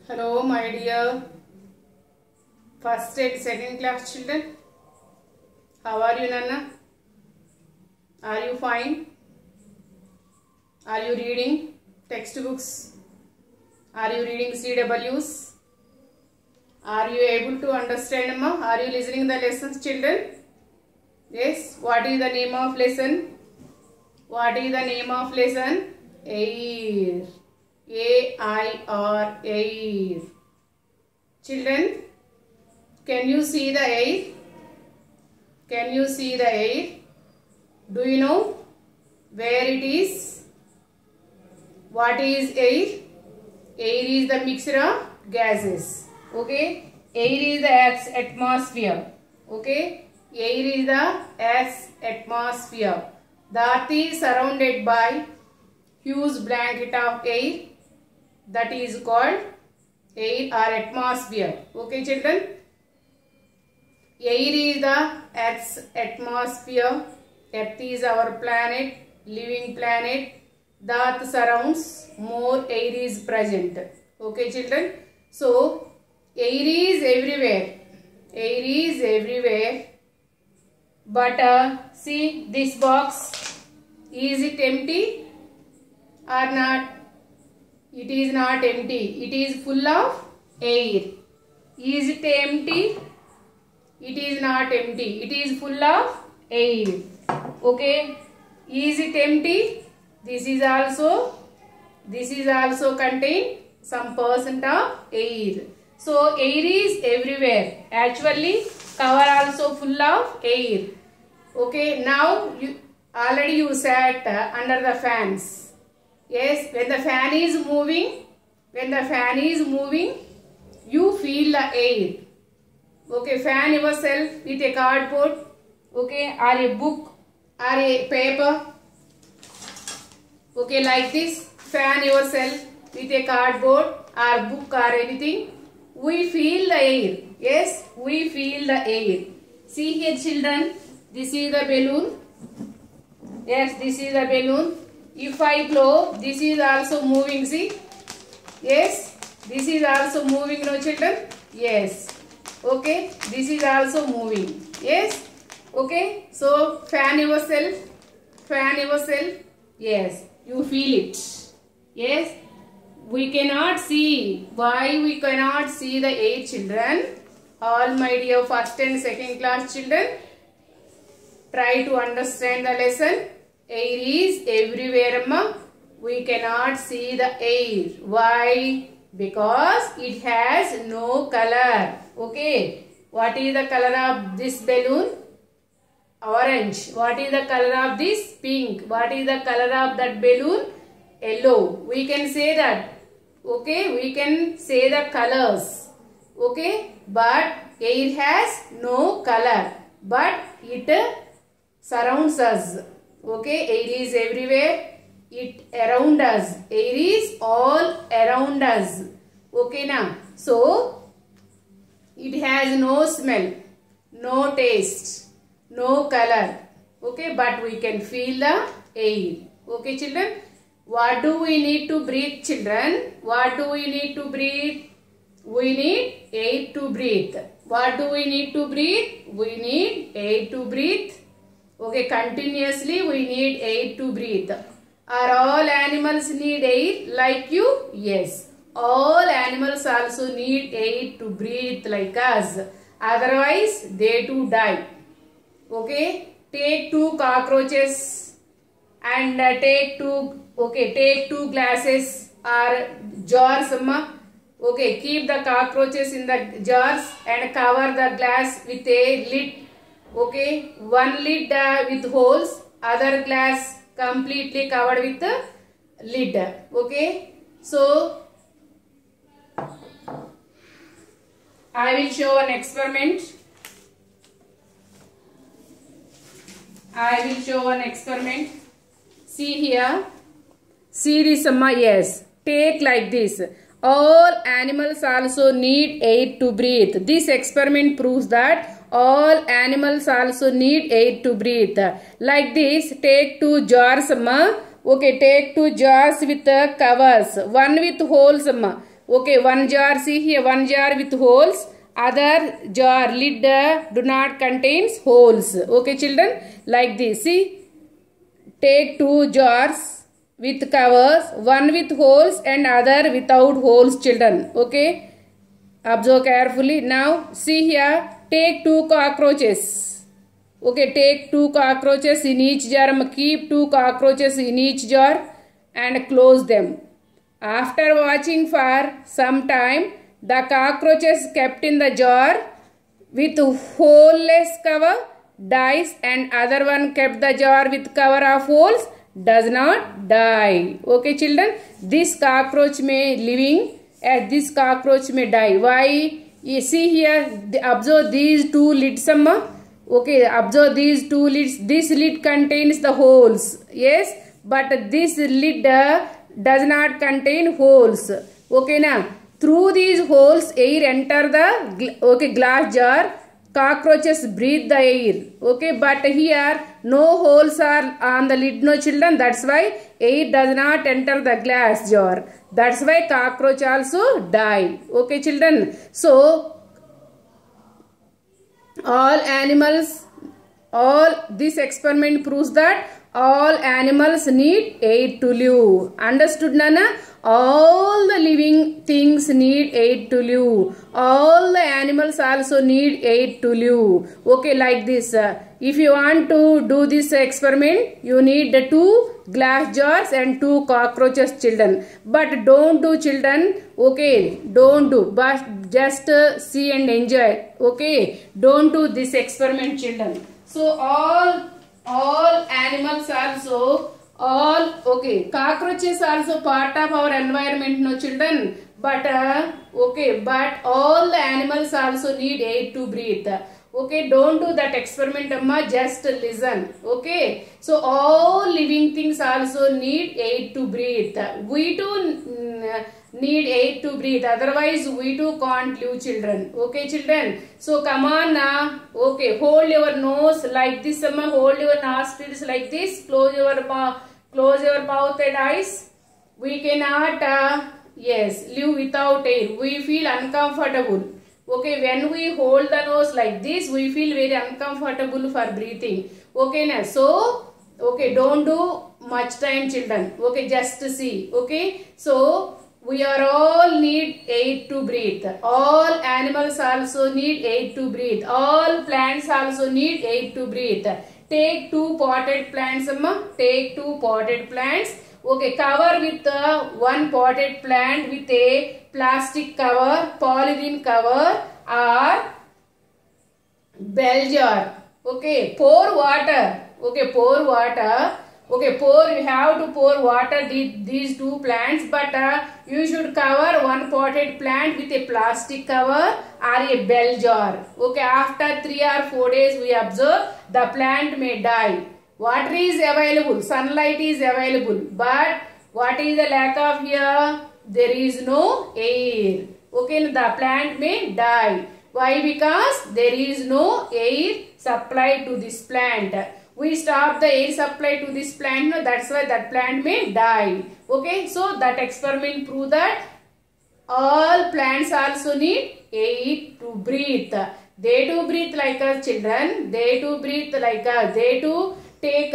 Hello, my dear first and second class children. How are you, Nana? Are you fine? Are you reading textbooks? Are you reading CWs? Are you able to understand, Amma? Are you listening the lessons, children? Yes. What is the name of lesson? What is the name of lesson? Air. A-I-R, air. Children, can you see the air? Can you see the air? Do you know where it is? What is air? Air is the mixture of gases. Okay? Air is the Earth's atmosphere. Okay? Air is the Earth's atmosphere. The Earth is surrounded by huge blanket of air. That is called air or atmosphere. Okay, children? Air is the Earth's atmosphere. Earth is our planet, living planet. The Earth surrounds, more air is present. Okay, children? So, air is everywhere. Air is everywhere. But see this box. Is it empty or not? It is not empty. It is full of air. Is it empty? It is not empty. It is full of air. Okay. Is it empty? This is also contain some percent of air. So air is everywhere. Actually, cover also full of air. Okay. Now you already sat under the fans. Yes, when the fan is moving, you feel the air. Okay, fan yourself with a cardboard, okay, or a book or a paper. Okay, like this, fan yourself with a cardboard or book or anything. We feel the air. Yes, we feel the air. See here, children, this is the balloon. Yes, this is the balloon. If I blow, this is also moving, see? Yes, this is also moving, no children? Yes. Okay, this is also moving. Yes. Okay, so fan yourself. Yes, you feel it. Yes, we cannot see. Why we cannot see the air, children? All my dear first and second class children, try to understand the lesson. Air is everywhere, Amma. We cannot see the air. Why? Because it has no color. Okay. What is the color of this balloon? Orange. What is the color of this? Pink. What is the color of that balloon? Yellow. We can say that. Okay. We can say the colors. Okay. But air has no color. But it surrounds us. Okay, air is everywhere. It around us. Air is all around us. Okay, now. So, it has no smell, no taste, no color. Okay, but we can feel the air. Okay, children. What do we need to breathe, children? What do we need to breathe? We need air to breathe. What do we need to breathe? We need air to breathe. Okay, continuously we need air to breathe. Are all animals need air like you? Yes. All animals also need air to breathe like us. Otherwise, they too die. Okay. Take 2 cockroaches and take two glasses or jars. Okay, keep the cockroaches in the jars and cover the glass with a lid. Okay, one lid with holes, other glass completely covered with the lid. Okay, so I will show an experiment. See here. See this, Amma. Yes. Take like this. All animals also need air to breathe. This experiment proves that all animals also need air to breathe. Like this, take 2 jars, Amma. Okay, take 2 jars with covers. One with holes, Amma. Okay, one jar, see here, one jar with holes. Other jar lid do not contains holes. Okay, children, like this. See, take two jars with covers, one with holes and other without holes, children. Okay, observe carefully. Now, see here, take two cockroaches. Okay, take two cockroaches in each jar. Keep two cockroaches in each jar and close them. After watching for some time, the cockroaches kept in the jar with holeless cover dies, and other one kept the jar with cover of holes does not die. Okay, children, this cockroach may living and this cockroach may die. Why? You see here, observe these two lids. Okay, observe these two lids. This lid contains the holes. Yes, but this lid does not contain holes. Okay, now through these holes air enter the glass jar. Cockroaches breathe the air. Okay, but here no holes are on the lid, no, children. That's why air does not enter the glass jar. That's why cockroach also die. Okay, children. So this experiment proves that all animals need air to live. Understood, Nana? All the living things need air to live. All the animals also need air to live. Okay, like this. If you want to do this experiment, you need the two glass jars and two cockroaches, children. But don't do, children. Okay, don't do. But just see and enjoy. Okay, don't do this experiment, children. So all animals also, cockroaches also part of our environment, no, children. But but all the animals also need air to breathe. Okay, don't do that experiment, amma. Just listen. Okay, so all living things also need air to breathe. We too need air to breathe. Otherwise, we too can't live, children. Okay, children. So come on now. Okay, hold your nose like this, amma. Hold your nostrils like this. Close your mouth and eyes. We cannot live without air. We feel uncomfortable. Okay, when we hold the nose like this, we feel very uncomfortable for breathing. Okay, now, so, okay, don't do much time, children. Okay, just to see. Okay, so we are all need air to breathe. All animals also need air to breathe. All plants also need air to breathe. Take two potted plants, amma. Take two potted plants. Okay, cover with one potted plant with a plastic cover, polythene cover or bell jar. Okay, pour water. Okay, pour water. Okay, you have to pour water these two plants, but you should cover one potted plant with a plastic cover or a bell jar. Okay, after 3 or 4 days we observe the plant may die. Water is available, sunlight is available, but what is the lack of here? There is no air. Okay, the plant may die. Why? Because there is no air supply to this plant. We stop the air supply to this plant, no, that's why that plant may die. Okay, so that experiment proved that all plants also need air to breathe. They too breathe like us, children. They too breathe like us. They too take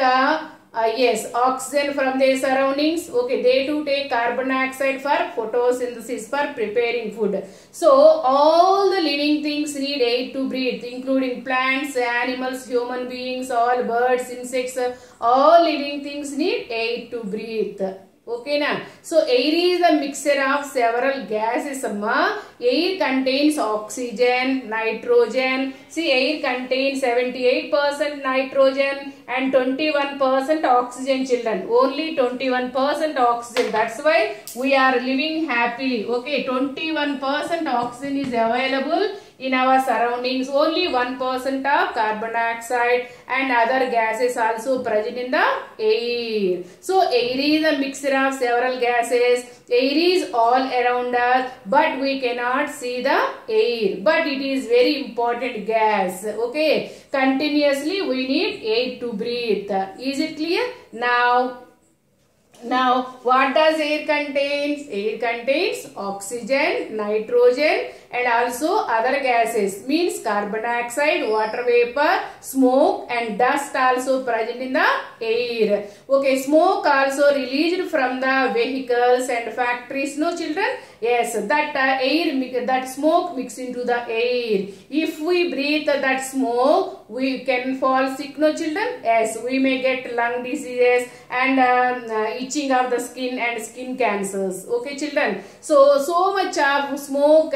oxygen from their surroundings. Okay, they too take carbon dioxide for photosynthesis, for preparing food. So all the living things need air to breathe, including plants, animals, human beings, all birds, insects, all living things need air to breathe. Okay, na? So air is a mixture of several gases, amma. Air contains oxygen, nitrogen. See, air contains 78% nitrogen and 21% oxygen, children. Only 21% oxygen. That's why we are living happily. Okay, 21% oxygen is available in our surroundings. Only 1% of carbon dioxide and other gases also present in the air. So air is a mixture of several gases. Air is all around us, but we cannot see the air. But it is very important gas. Okay, continuously we need air to breathe. Is it clear? Now Now, what does air contains? Air contains oxygen, nitrogen, and also other gases. Means carbon dioxide, water vapor, smoke, and dust also present in the air. Okay, smoke also released from the vehicles and factories. No, children? Yes, that that smoke mix into the air. If we breathe that smoke, we can fall sick. No, children? Yes, we may get lung diseases and itching of the skin and skin cancers. Okay, children? So much of smoke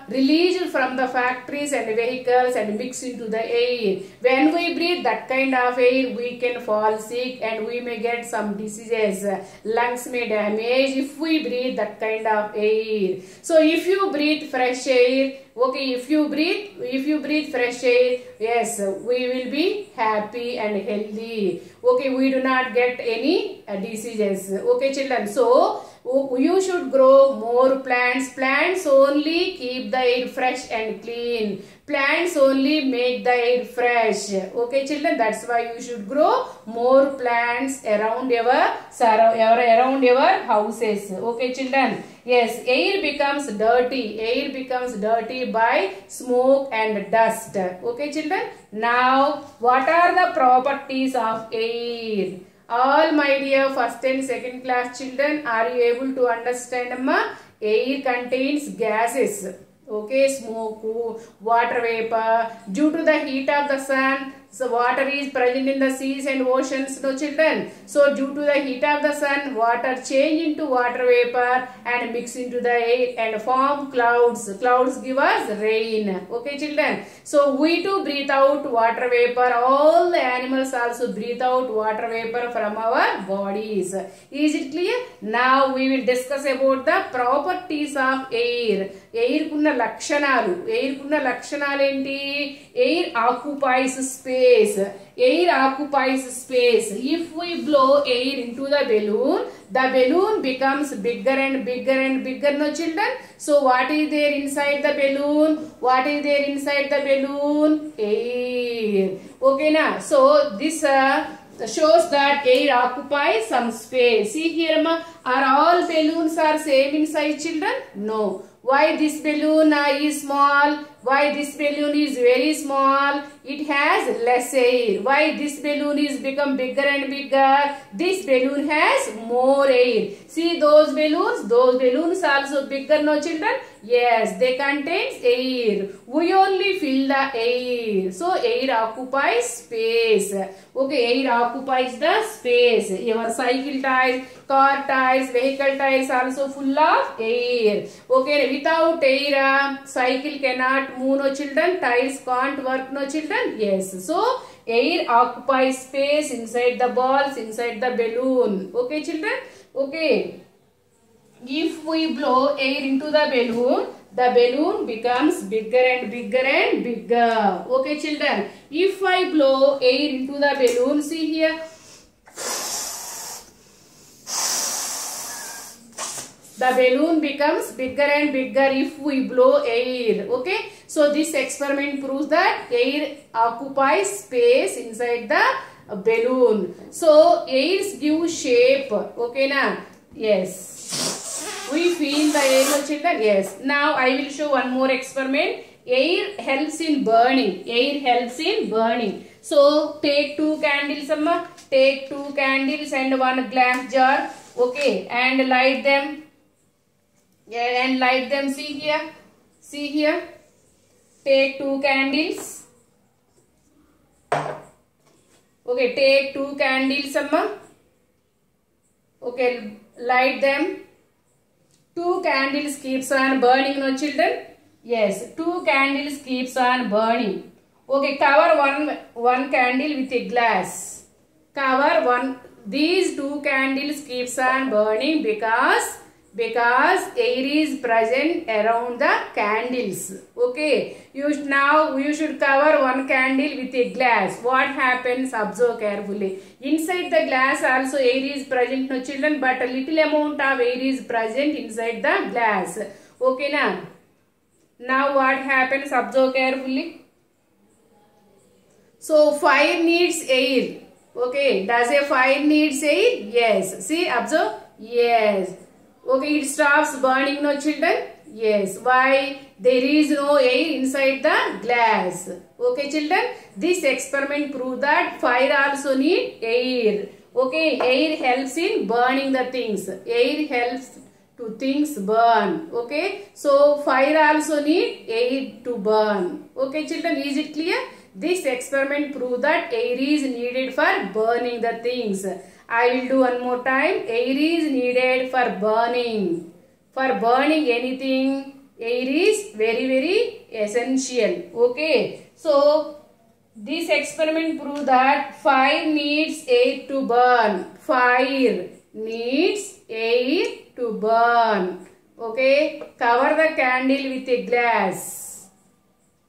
released from the factories and vehicles and mix into the air. When we breathe that kind of air, we can fall sick and we may get some diseases. Lungs may damage if we breathe that kind of air. So if you breathe fresh air, okay, if you breathe fresh air, yes, we will be happy and healthy. Okay, we do not get any diseases. Okay, children. So you should grow more plants. Plants only keep the air fresh and clean. Plants only make the air fresh. Okay, children. That's why you should grow more plants around your houses. Okay, children. Yes, air becomes dirty. Air becomes dirty by smoke and dust. Okay, children. Now, what are the properties of air? All my dear first and second class children, are you able to understand, Amma? Air contains gases. Okay, smoke, water vapor. Due to the heat of the sun, so water is present in the seas and oceans, no, children. So due to the heat of the sun, water change into water vapor and mix into the air and form clouds. Clouds give us rain. Okay, children. So we too breathe out water vapor. All the animals also breathe out water vapor from our bodies. Is it clear? Now we will discuss about the properties of air. Air kunna lakshanalu. Air kunna lakshanalu enti? Air occupies space. Air occupies space. If we blow air into the balloon becomes bigger and bigger and bigger, no, children. So what is there inside the balloon? What is there inside the balloon? Air. Okay, na. So this shows that air occupies some space. See here, ma, are all balloons are same in size, children? No. Why this balloon is small? Why this balloon is very small? It has less air. Why this balloon is become bigger and bigger? This balloon has more air. See those balloons also bigger, no, children? Yes, they contain air. We only fill the air. So air occupies space. Okay, air occupies the space. Your cycle tires, car tires, vehicle tires also full of air. Okay, without air, cycle cannot move, no, children. Tires can't work, no, children. Yes, so air occupies space inside the balls, inside the balloon. Okay, children. Okay, if we blow air into the balloon becomes bigger and bigger and bigger. Okay, children. If I blow air into the balloon, see here, the balloon becomes bigger and bigger if we blow air. Okay, so this experiment proves that air occupies space inside the balloon. So airs give shape. Okay, na? Yes. We feel the air, no, children? Yes. Now I will show one more experiment. Air helps in burning. Air helps in burning. So take 2 candles, Amma. Take 2 candles and 1 glass jar. Okay, and light them. Yeah, and light them. See here. See here. Take 2 candles. Okay, take 2 candles, Amma. Okay, light them. 2 candles keeps on burning, no, children? Yes, 2 candles keeps on burning. Okay, cover one candle with a glass. Cover one. These 2 candles keeps on burning because air is present around the candles. Okay, now you should cover 1 candle with a glass. What happens? Observe carefully. Inside the glass also air is present, no, children, but a little amount of air is present inside the glass. Okay, na? Now what happens? Observe carefully. So fire needs air. Okay, does a fire needs air? Yes. See, observe. Yes. Okay, it stops burning, no children? Yes. Why? There is no air inside the glass. Okay, children. This experiment proves that fire also need air. Okay, air helps in burning the things. Air helps to things burn. Okay, so fire also need air to burn. Okay, children, is it clear? This experiment proves that air is needed for burning the things. I will do one more time. Air is needed for burning. For burning anything, air is very essential. Okay. So, this experiment proves that fire needs air to burn. Fire needs air to burn. Okay. Cover the candle with a glass.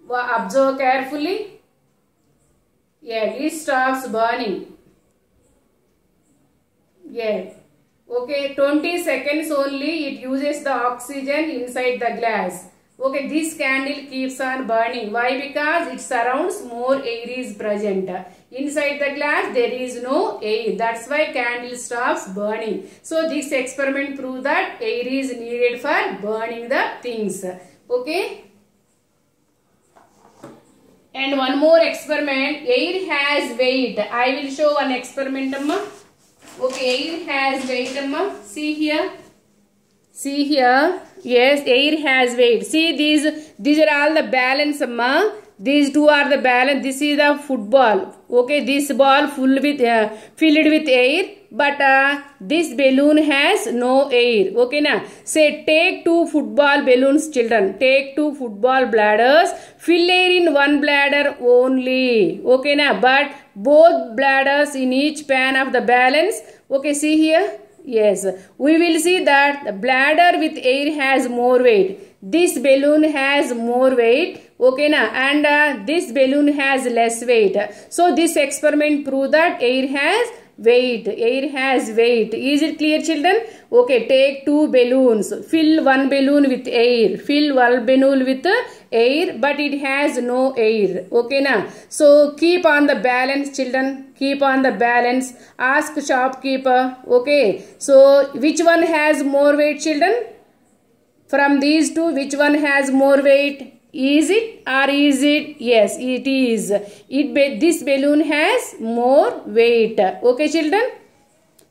Observe carefully. Yeah, it stops burning. Yeah. Okay, 20 seconds only it uses the oxygen inside the glass. Okay, this candle keeps on burning. Why? Because it surrounds, more air is present. Inside the glass there is no air. That's why candle stops burning. So this experiment proves that air is needed for burning the things. Okay. And one more experiment. Air has weight. I will show one experiment, amma. Okay, air has weight, amma. See here. See here. Yes, air has weight. See, these are all the balance, amma. These two are the balance. This is the football. Okay, this ball filled with air. But this balloon has no air. Okay, na. Say, take 2 football balloons, children. Take 2 football bladders. Fill air in one bladder only. Okay, na. But both bladders in each pan of the balance. Okay, see here. Yes, we will see that the bladder with air has more weight. This balloon has more weight. Okay, na, and this balloon has less weight. So this experiment proves that air has weight. Air has weight. Is it clear, children? Okay, take 2 balloons. Fill one balloon with air. Fill one balloon with air, but it has no air. Okay, na. So keep on the balance, children. Keep on the balance. Ask shopkeeper. Okay. So which one has more weight, children? From these two, which one has more weight? Is it or is it? Yes, it is. This balloon has more weight. Okay, children.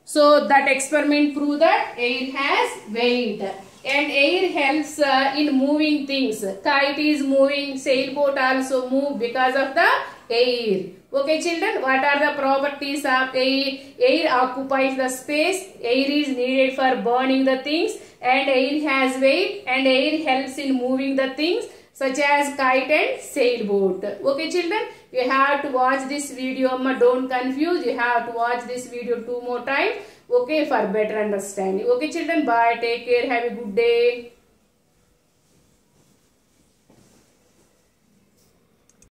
So that experiment proves that air has weight. And air helps in moving things. Kite is moving, sailboat also move because of the air. Okay, children, what are the properties of air? Air occupies the space. Air is needed for burning the things. And air has weight. And air helps in moving the things such as kite and sailboat. Okay, children, you have to watch this video. Amma, don't confuse. You have to watch this video 2 more times. Okay, for better understanding. Okay, children, bye. Take care. Have a good day.